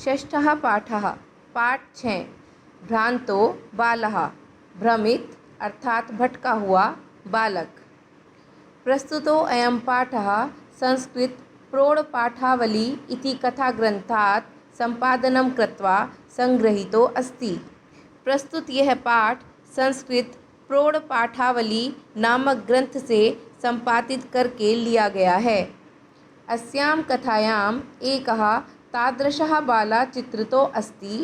षष्ठः पाठः पाठ 6 भ्रांतो बालः भ्रमित अर्थात भटका हुआ बालक। प्रस्तुतो अयं पाठः संस्कृत प्रौढपाठावली इति कथाग्रन्थात् सम्पादनं कृत्वा संगृहीतो अस्ति। प्रस्तुत यह पाठ संस्कृत प्रौढपाठावली नामक ग्रंथ से संपादित करके लिया गया है। अस्यां कथायाम् एकः तादृशः बालः चित्रितो अस्ति।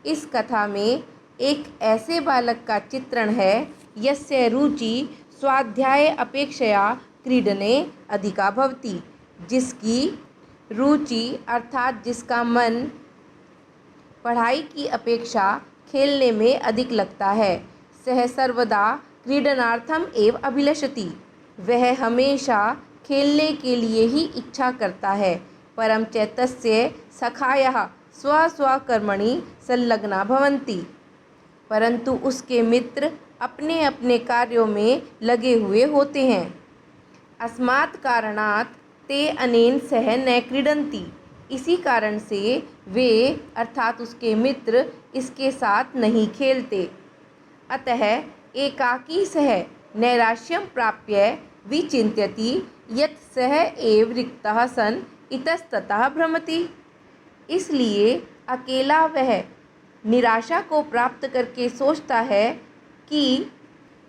इस कथा में एक ऐसे बालक का चित्रण है यस्य रुचि स्वाध्याये अपेक्षया क्रीडने अधिका भवति। जिसकी रुचि अर्थात जिसका मन पढ़ाई की अपेक्षा खेलने में अधिक लगता है। सः सर्वदा क्रीडनार्थम एव अभिलषति। वह हमेशा खेलने के लिए ही इच्छा करता है। परं च तस्य सखायः स्वस्वकर्मणि संलग्ना भवन्ति। परंतु उसके मित्र अपने अपने कार्यों में लगे हुए होते हैं। अस्मात् कारणात् ते अनेन सह न क्रीडन्ति। इसी कारण से वे अर्थात उसके मित्र इसके साथ नहीं खेलते। अतः एकाकी सह नैराश्यं प्राप्य विचिन्त्यति यत् सः एव रिक्तः सन् इतस्ततः भ्रमति। इसलिए अकेला वह निराशा को प्राप्त करके सोचता है कि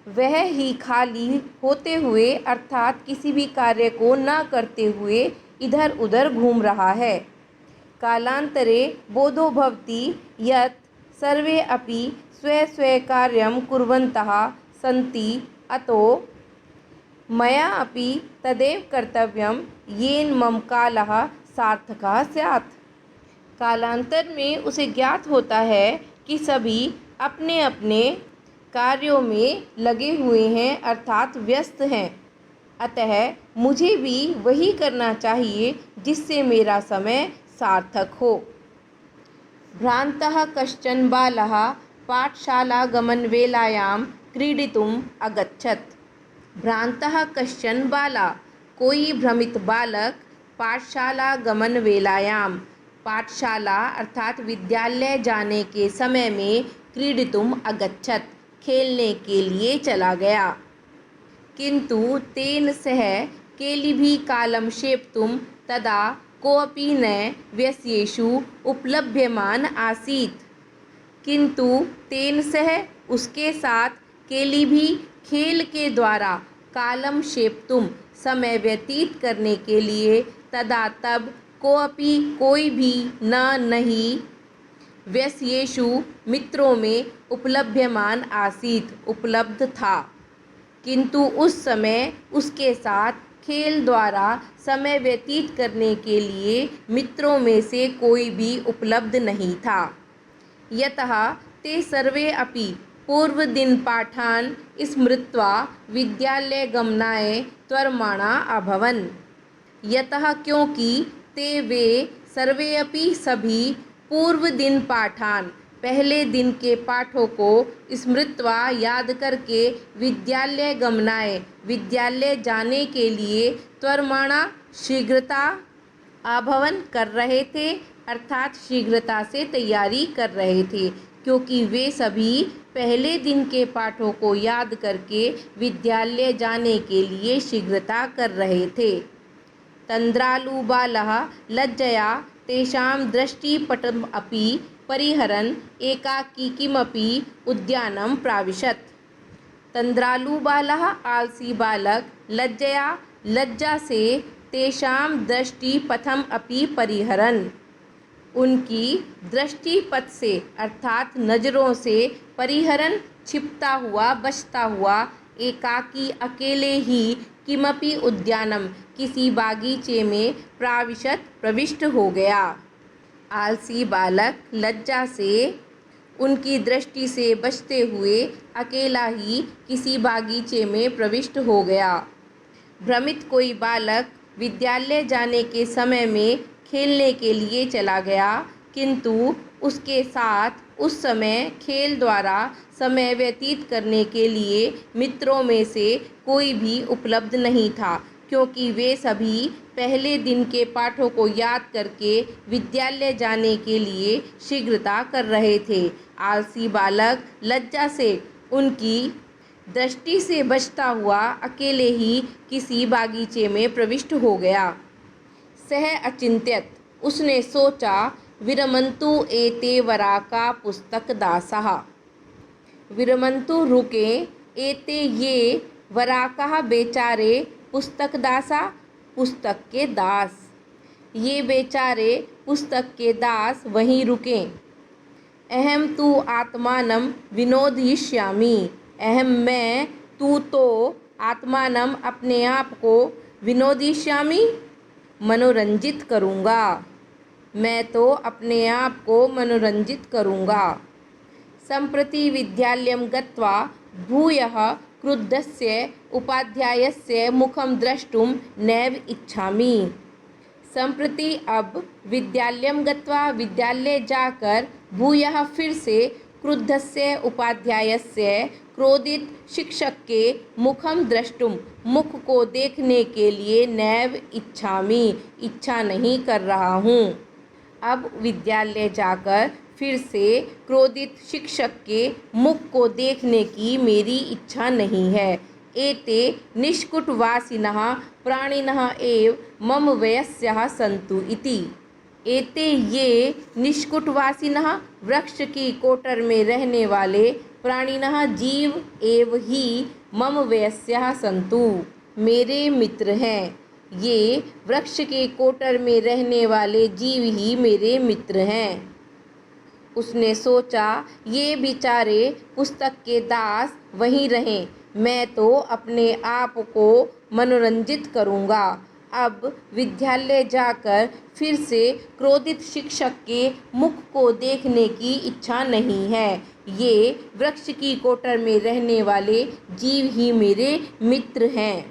वह ही खाली होते हुए अर्थात किसी भी कार्य को न करते हुए इधर उधर घूम रहा है। कालांतरे बोधो भवति यत् सर्वे अपि स्वे स्वे कार्यं कुर्वन्तः सन्ति अतो मया अपि तदेव कर्तव्यं येन मम कालः सार्थकः स्यात्। कालांतर में उसे ज्ञात होता है कि सभी अपने अपने कार्यों में लगे हुए हैं अर्थात व्यस्त हैं। अतः मुझे भी वही करना चाहिए जिससे मेरा समय सार्थक हो। भ्रांतः कश्चन बालः पाठशालागमनवेलायां क्रीडितुम् अगच्छत्। भ्रांतः कश्चन बाला कोई भ्रमित बालक पाठशालागमनवेलायां पाठशाला अर्थात विद्यालय जाने के समय में क्रीडितुम् अगच्छत् खेलने के लिए चला गया। किंतु तेन सह केलिभिः कालं क्षेप्तुं तदा कोऽपि न व्यस्येषु उपलभ्यमान आसीत्। किंतु तेन सह उसके साथ केलिभिः खेल के द्वारा कालम क्षेप्तुम समय व्यतीत करने के लिए तदा तब कोऽपि कोई भी न नहीं व्यस्येषु मित्रों में उपलभ्यमान आसीत उपलब्ध था। किंतु उस समय उसके साथ खेल द्वारा समय व्यतीत करने के लिए मित्रों में से कोई भी उपलब्ध नहीं था। यतः ते सर्वे अपि पूर्वदिनपाठान् स्मृत्वा विद्यालयगमनाय त्वरमाणा अभवन्। यतः क्योंकि ते वे सर्वे अपि सभी पूर्वदिनपाठान् पहले दिन के पाठों को स्मृत्वा याद करके विद्यालयगमनाय विद्यालय जाने के लिए त्वरमाणा शीघ्रता अभवन कर रहे थे अर्थात शीघ्रता से तैयारी कर रहे थे। क्योंकि वे सभी पहले दिन के पाठों को याद करके विद्यालय जाने के लिए शीघ्रता कर रहे थे। तंद्रालु बालः लज्जया तेषां दृष्टिपटम् अपि परिहरन् एकाकी किमपि उद्यानं प्राविशत्। तंद्रालु बालः आलसी बालक लज्जा से तेषां दृष्टिपथम अपि परिहरन् उनकी दृष्टिपथ से अर्थात नज़रों से परिहरन छिपता हुआ बचता हुआ एकाकी अकेले ही किमपि उद्यानम किसी बागीचे में प्रविष्ट हो गया। आलसी बालक लज्जा से उनकी दृष्टि से बचते हुए अकेला ही किसी बागीचे में प्रविष्ट हो गया। भ्रमित कोई बालक विद्यालय जाने के समय में खेलने के लिए चला गया। किंतु उसके साथ उस समय खेल द्वारा समय व्यतीत करने के लिए मित्रों में से कोई भी उपलब्ध नहीं था। क्योंकि वे सभी पहले दिन के पाठों को याद करके विद्यालय जाने के लिए शीघ्रता कर रहे थे। आलसी बालक लज्जा से उनकी दृष्टि से बचता हुआ अकेले ही किसी बागीचे में प्रविष्ट हो गया। सह अचिंत्यत, उसने सोचा, विरमन्तु एते वराका पुस्तक दासः। विरमन्तु रुके, एते ये वराका बेचारे, पुस्तक दासा पुस्तक के दास, ये बेचारे पुस्तक के दास वहीं रुकें। अहम तु आत्मानं विनोदयिष्यामि, अहम मैं, तू तो, आत्मानं अपने आप को, विनोदयिष्यामि मनोरंजित करूँगा, मैं तो अपने आप को मनोरंजित करूँगा। सम्प्रति विद्यालयं गत्वा भूयः क्रुद्धस्य उपाध्यायस्य मुखं द्रष्टुं नैव इच्छामि। सम्प्रति अब विद्यालयं गत्वा विद्यालय जाकर भूयः फिर से क्रुद्धस्य उपाध्यायस्य क्रोधित शिक्षक के मुखम द्रष्टुम मुख को देखने के लिए नैव इच्छामि इच्छा नहीं कर रहा हूँ। अब विद्यालय जाकर फिर से क्रोधित शिक्षक के मुख को देखने की मेरी इच्छा नहीं है। एते निष्कुटवासिनः प्राणिनः एव मम वयस्याः सन्तु इति। एते ये निष्कुटवासिनः वृक्ष की कोटर में रहने वाले प्राणिनः जीव एव ही मम वयस्याः सन्तु मेरे मित्र हैं। ये वृक्ष के कोटर में रहने वाले जीव ही मेरे मित्र हैं। उसने सोचा, ये बेचारे पुस्तक के दास वहीं रहें, मैं तो अपने आप को मनोरंजित करूँगा। अब विद्यालय जाकर फिर से क्रोधित शिक्षक के मुख को देखने की इच्छा नहीं है। ये वृक्ष की कोटर में रहने वाले जीव ही मेरे मित्र हैं।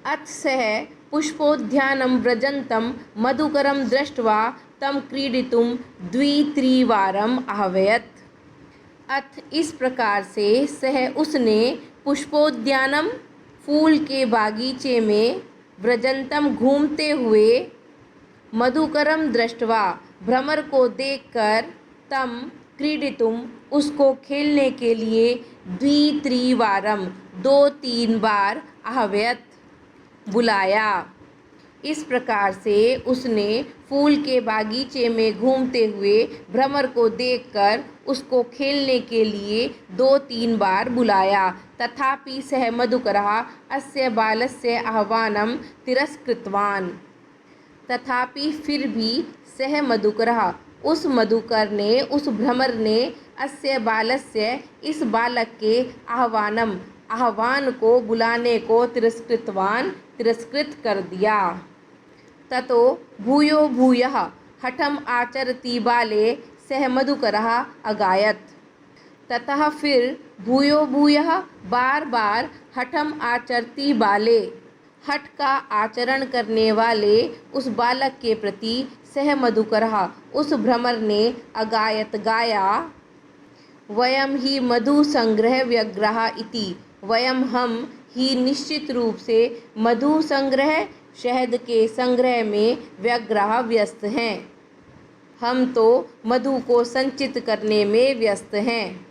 अथ सः पुष्पोद्यानं व्रजन्तं मधुकरं दृष्ट्वा तं क्रीडितुं द्वित्रिवारम् आह्वयत्। अथ इस प्रकार से सह उसने पुष्पोद्यानम फूल के बागीचे में व्रजंतम घूमते हुए मधुकरम दृष्टवा भ्रमर को देखकर तम क्रीडितुम उसको खेलने के लिए द्वित्रिवारम 2-3 बार आह्वयत् बुलाया। इस प्रकार से उसने फूल के बागीचे में घूमते हुए भ्रमर को देखकर उसको खेलने के लिए 2-3 बार बुलाया। तथापि सः मधुकरः अस्य बालस्य आह्वानं तिरस्कृतवान्। तथापि फिर भी सः मधुकरः उस मधुकर ने, उस भ्रमर ने अस्य बालस्य इस बालक के आह्वान को, बुलाने को तिरस्कृतवान् तिरस्कृत कर दिया। ततो भूयो भूयः हठम आचरति बाले सः मधुकरः अगायत्। ततः फिर भूयो भूयः बार बार हठम आचरति बाले, हठ का आचरण करने वाले उस बालक के प्रति सः मधुकरः उस भ्रमर ने अगायत गाया। वयम ही मधु संग्रह व्यग्रह इति, वयम हम ही निश्चित रूप से मधु संग्रह शहद के संग्रह में व्यग्रह व्यस्त हैं। हम तो मधु को संचित करने में व्यस्त हैं।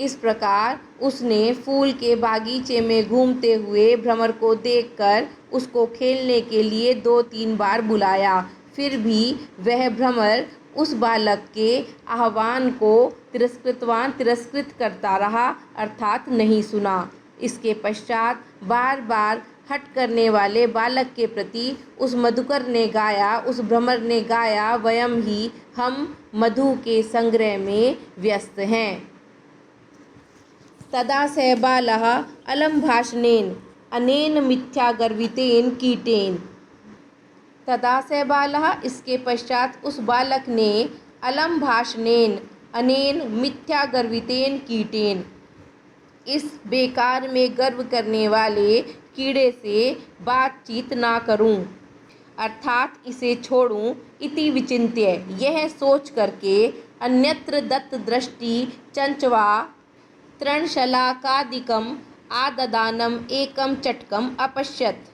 इस प्रकार उसने फूल के बागीचे में घूमते हुए भ्रमर को देखकर उसको खेलने के लिए 2-3 बार बुलाया। फिर भी वह भ्रमर उस बालक के आह्वान को तिरस्कृत करता रहा, अर्थात नहीं सुना। इसके पश्चात बार बार हट करने वाले बालक के प्रति उस मधुकर ने गाया, उस भ्रमर ने गाया, वयम ही हम मधु के संग्रह में व्यस्त हैं। तदा स बालः अलम भाषणेन अनेन मिथ्यागर्वितेन कीटेन। तदा स बालः इसके पश्चात उस बालक ने अलम भाषणेन अनेन मिथ्यागर्वितेन कीटेन, इस बेकार में गर्व करने वाले कीड़े से बातचीत ना करूं, अर्थात इसे छोड़ूं। इति विचिन्त्य, यह सोच करके, अन्यत्र दत्त दृष्टि चंचवा तृणशलाकादिकम आददानम एकम चटकम अपश्यत।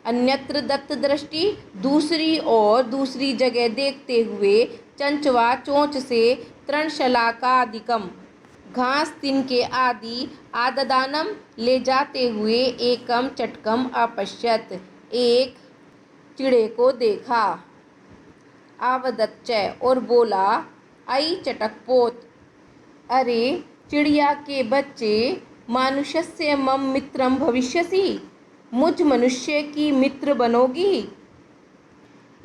अन्यत्र दत्त दृष्टि, दूसरी ओर दूसरी जगह देखते हुए, चंचवा चोंच से तृणशलाकादिकम घास तिनके आदि, आददानम ले जाते हुए, एकम चटकम अपश्यत एक चिड़े को देखा। आवदच्च और बोला, अई चटकपोत, अरे चिड़िया के बच्चे, मानुषस्य मम मित्रम भविष्यसि, मुझ मनुष्य की मित्र बनोगी।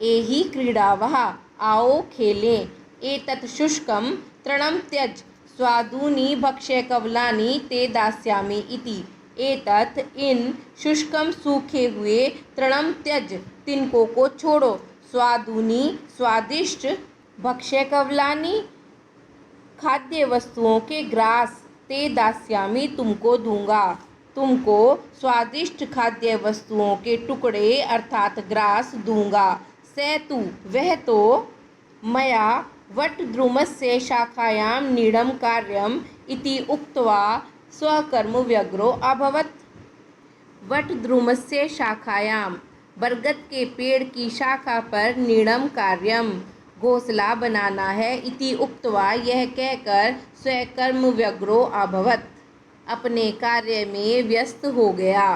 एहि क्रीडावः, आओ खेलें। एतत् शुष्कं तृणं त्यज, स्वादूनि भक्ष्य कवलानि ते दास्यामि इति। एतत् इन शुष्कम सूखे हुए, तृणम त्यज तिनको को छोड़ो, स्वादूनि स्वादिष्ट, भक्ष्य कवलानि खाद्य वस्तुओं के ग्रास, ते दास्यामि तुमको दूंगा, तुमको स्वादिष्ट खाद्य वस्तुओं के टुकड़े अर्थात ग्रास दूंगा। सेतु वह तो, मया वटद्रुमस्य शाखायां नीडं कार्यम इति उक्त्वा स्वकर्म व्यग्रो अभवत्। वटद्रुमस्य शाखायां, बरगद के पेड़ की शाखा पर, नीडं कार्यम घोंसला बनाना है, इति उक्त्वा यह कहकर, स्वकर्म व्यग्रो अभवत् अपने कार्य में व्यस्त हो गया।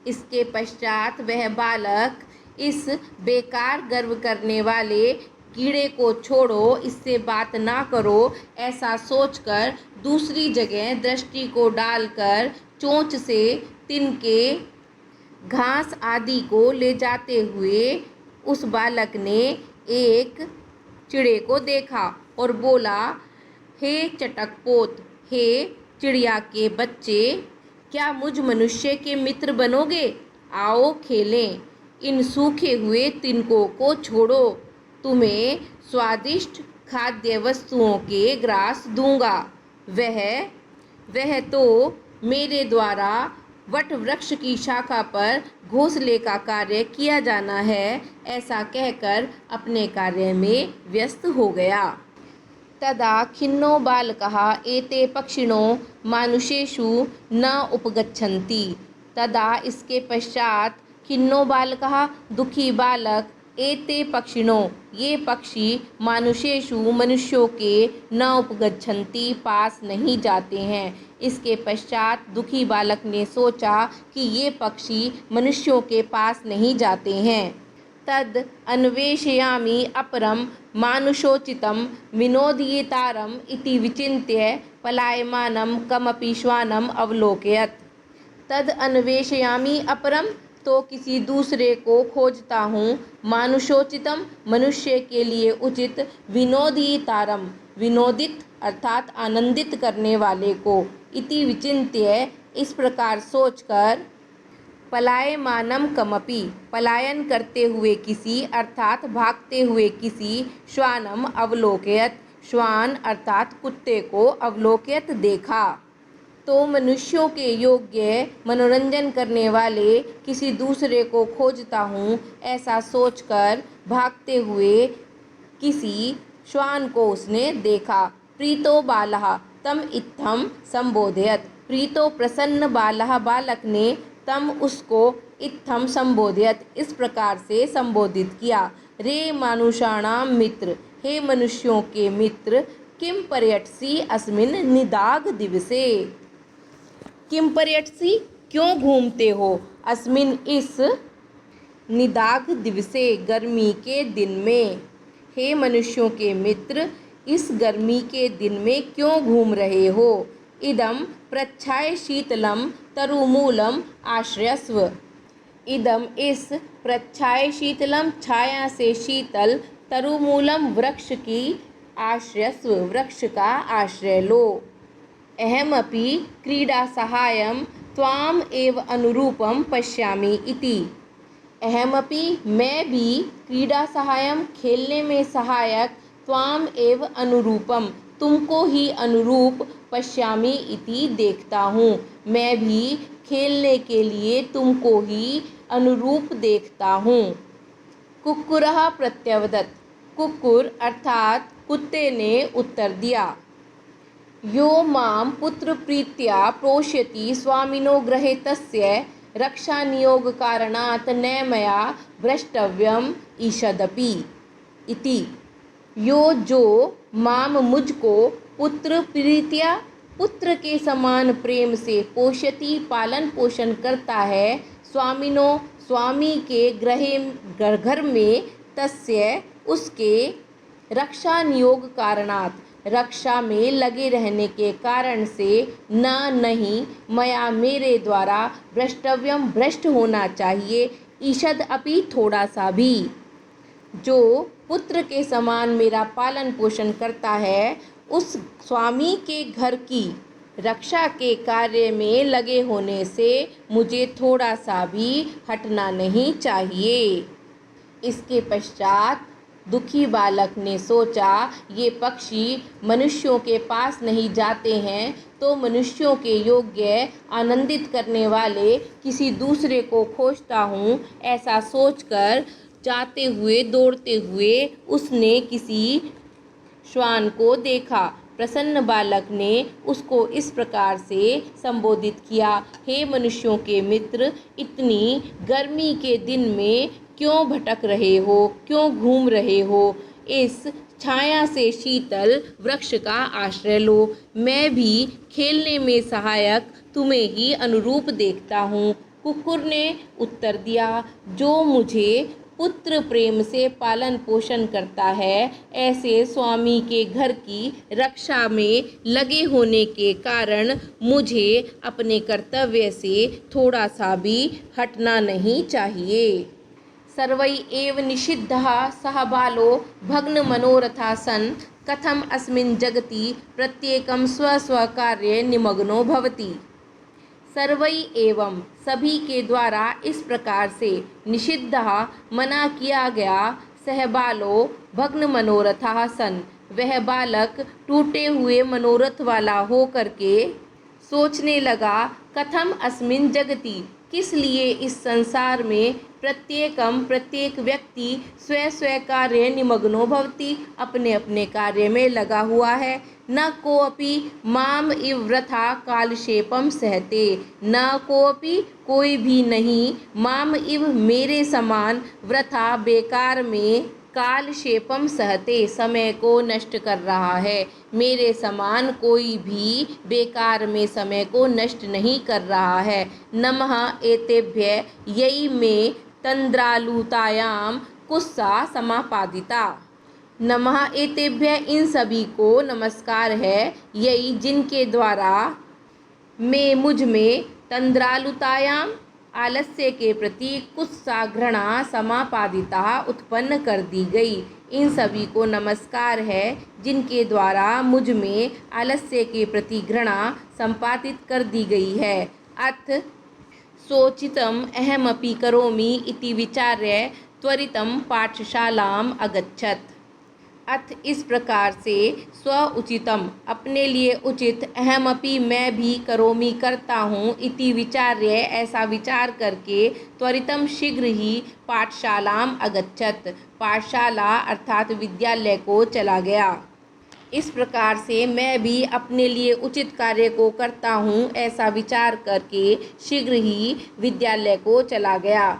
इसके पश्चात वह बालक इस बेकार गर्व करने वाले कीड़े को छोड़ो, इससे बात ना करो, ऐसा सोचकर दूसरी जगह दृष्टि को डालकर चोंच से तिनके घास आदि को ले जाते हुए उस बालक ने एक चिड़े को देखा और बोला, हे चटकपोत, हे चिड़िया के बच्चे, क्या मुझ मनुष्य के मित्र बनोगे? आओ खेलें। इन सूखे हुए तिनकों को छोड़ो, तुम्हें स्वादिष्ट खाद्य वस्तुओं के ग्रास दूंगा। वह तो मेरे द्वारा वट वृक्ष की शाखा पर घोंसले का कार्य किया जाना है, ऐसा कहकर अपने कार्य में व्यस्त हो गया। तदा खिन्नो बालकः एते पक्षिणो मानुषेषु न उपगच्छन्ति। तदा इसके पश्चात खिन्नो बालकः दुखी बालक, एते पक्षिणो ये पक्षी, मानुषेषु मनुष्यों के, न उपगच्छन्ति पास नहीं जाते हैं। इसके पश्चात दुखी बालक ने सोचा कि ये पक्षी मनुष्यों के पास नहीं जाते हैं। तद अन्वेषयामि अपरम मानुषोचितं विनोदयितारम् इति विचिन्त्य पलायमानं कमपि श्वानम् अवलोकयत्। तद अन्वेषयामि अपरम, तो किसी दूसरे को खोजता हूँ, मानुषोचितम मनुष्य के लिए उचित, विनोदयितारम विनोदित अर्थात आनंदित करने वाले को, इति विचिन्त्य इस प्रकार सोचकर, पलायमानम कमपि पलायन करते हुए किसी अर्थात भागते हुए किसी, श्वानम अवलोकयत श्वान अर्थात कुत्ते को, अवलोकयत देखा। तो मनुष्यों के योग्य मनोरंजन करने वाले किसी दूसरे को खोजता हूँ, ऐसा सोचकर भागते हुए किसी श्वान को उसने देखा। प्रीतो बालः तम इत्थम संबोधयत, प्रीतो प्रसन्न बालः बालक ने, तम उसको, इत्थम संबोधयत इस प्रकार से संबोधित किया। रे मानुषाणाम मित्र, हे मनुष्यों के मित्र, किम पर्यटसी अस्मिन् निदाघ दिवसे, किम पर्यटसी क्यों घूमते हो, अस्मिन इस, निदाघ दिवसे गर्मी के दिन में, हे मनुष्यों के मित्र इस गर्मी के दिन में क्यों घूम रहे हो। इदम प्रच्छाय शीतलम तरुमूलम आश्रयस्व, इदम इस, प्रच्छाय शीतलम छाया से शीतल, तरुमूलम वृक्ष की, आश्रयस्व वृक्ष का आश्रय लो। अहमपि क्रीडा सहायम त्वाम एव अनुरूपम पश्यामि इति। अहमपि मैं भी, क्रीडा सहायम खेलने में सहायक, त्वाम एव अनुरूपम तुमको ही अनुरूप, पश्यामि इति देखता हूँ, मैं भी खेलने के लिए तुमको ही अनुरूप देखता हूँ। कुक्कुरः प्रत्यवदत्, कुक्कुर अर्थात कुत्ते ने उत्तर दिया। यो मां पुत्रप्रीत्या प्रोष्यति स्वामिनो गृहे तस्य रक्षानियोगकारणात् न मया भ्रष्टव्यम् ईषदपि इति। यो जो माम मुझको पुत्र प्रीत्या पुत्र के समान प्रेम से पोषति पालन पोषण करता है स्वामिनो स्वामी के घर में तस्य उसके रक्षा नियोग कारणात् रक्षा में लगे रहने के कारण से न नहीं मया मेरे द्वारा भ्रष्टव्यम भ्रष्ट होना चाहिए ईषद अपि थोड़ा सा भी। जो पुत्र के समान मेरा पालन पोषण करता है उस स्वामी के घर की रक्षा के कार्य में लगे होने से मुझे थोड़ा सा भी हटना नहीं चाहिए। इसके पश्चात दुखी बालक ने सोचा, ये पक्षी मनुष्यों के पास नहीं जाते हैं तो मनुष्यों के योग्य आनंदित करने वाले किसी दूसरे को खोजता हूँ। ऐसा सोचकर जाते हुए दौड़ते हुए उसने किसी श्वान को देखा। प्रसन्न बालक ने उसको इस प्रकार से संबोधित किया, हे मनुष्यों के मित्र, इतनी गर्मी के दिन में क्यों भटक रहे हो, क्यों घूम रहे हो? इस छाया से शीतल वृक्ष का आश्रय लो। मैं भी खेलने में सहायक तुम्हें ही अनुरूप देखता हूँ। कुकुर ने उत्तर दिया, जो मुझे पुत्र प्रेम से पालन पोषण करता है, ऐसे स्वामी के घर की रक्षा में लगे होने के कारण मुझे अपने कर्तव्य से थोड़ा सा भी हटना नहीं चाहिए। सर्वै एव निषिद्धः सः बालो भग्न मनोरथा सन् कथम अस्मिन् जगति प्रत्येकं स्वस्वकार्ये निमग्नो भवति। सर्वै एवं सभी के द्वारा इस प्रकार से निषिद्धः मना किया गया, सह बालो भग्न मनोरथा सन वह बालक टूटे हुए मनोरथ वाला हो करके सोचने लगा, कथम अस्मिन् जगति किस लिए इस संसार में प्रत्येक व्यक्ति स्व स्व कार्य निमग्नो भवति अपने अपने कार्य में लगा हुआ है। न कोऽपि माम इव वृथा कालक्षेपम सहते, न कोऽपि कोई भी नहीं माम इव मेरे समान वृथा बेकार में कालक्षेपम सहते समय को नष्ट कर रहा है। मेरे समान कोई भी बेकार में समय को नष्ट नहीं कर रहा है। नमः एतेभ्य यही में तंद्रालुतायाम कुस्सा समापादिता। नमः एतेभ्य इन सभी को नमस्कार है, यही जिनके द्वारा मैं मुझ में तंद्रालुतायाम आलस्य के प्रति कुत्सा घृणा समापादिता उत्पन्न कर दी गई। इन सभी को नमस्कार है जिनके द्वारा मुझ में आलस्य के प्रति घृणा संपादित कर दी गई है। अथ सोचितम अहमपि करोमि इति विचार्य त्वरितं पाठशालाम अगच्छत। अथ इस प्रकार से स्व उचितम अपने लिए उचित, अहमपि मैं भी, करोमि करता हूँ, इति विचार्य ऐसा विचार करके, त्वरितम शीघ्र ही, पाठशालाम अगच्छत पाठशाला अर्थात विद्यालय को चला गया। इस प्रकार से मैं भी अपने लिए उचित कार्य को करता हूँ ऐसा विचार करके शीघ्र ही विद्यालय को चला गया।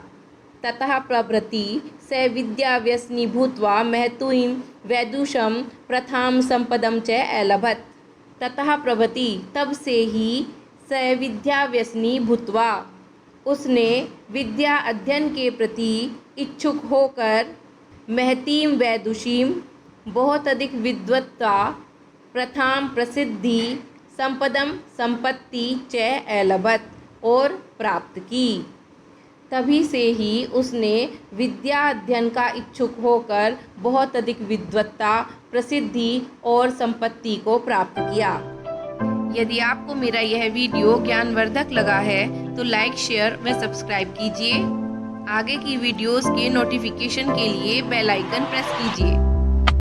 ततः प्रभृति स विद्याव्यसनी भूत्वा महतुं वैदुषं प्रथां संपदं च अलभत। ततः प्रभृति तब से ही स विद्याव्यसनी भूत्वा उसने विद्या अध्ययन के प्रति इच्छुक होकर महतीं वैदुषीं बहुत अधिक विद्वत्ता, प्रथां प्रसिद्धि, संपदम संपत्ति च अलभत और प्राप्त की। तभी से ही उसने विद्या अध्ययन का इच्छुक होकर बहुत अधिक विद्वत्ता, प्रसिद्धि और संपत्ति को प्राप्त किया। यदि आपको मेरा यह वीडियो ज्ञानवर्धक लगा है तो लाइक, शेयर व सब्सक्राइब कीजिए। आगे की वीडियोस के नोटिफिकेशन के लिए बेल आइकन प्रेस कीजिए।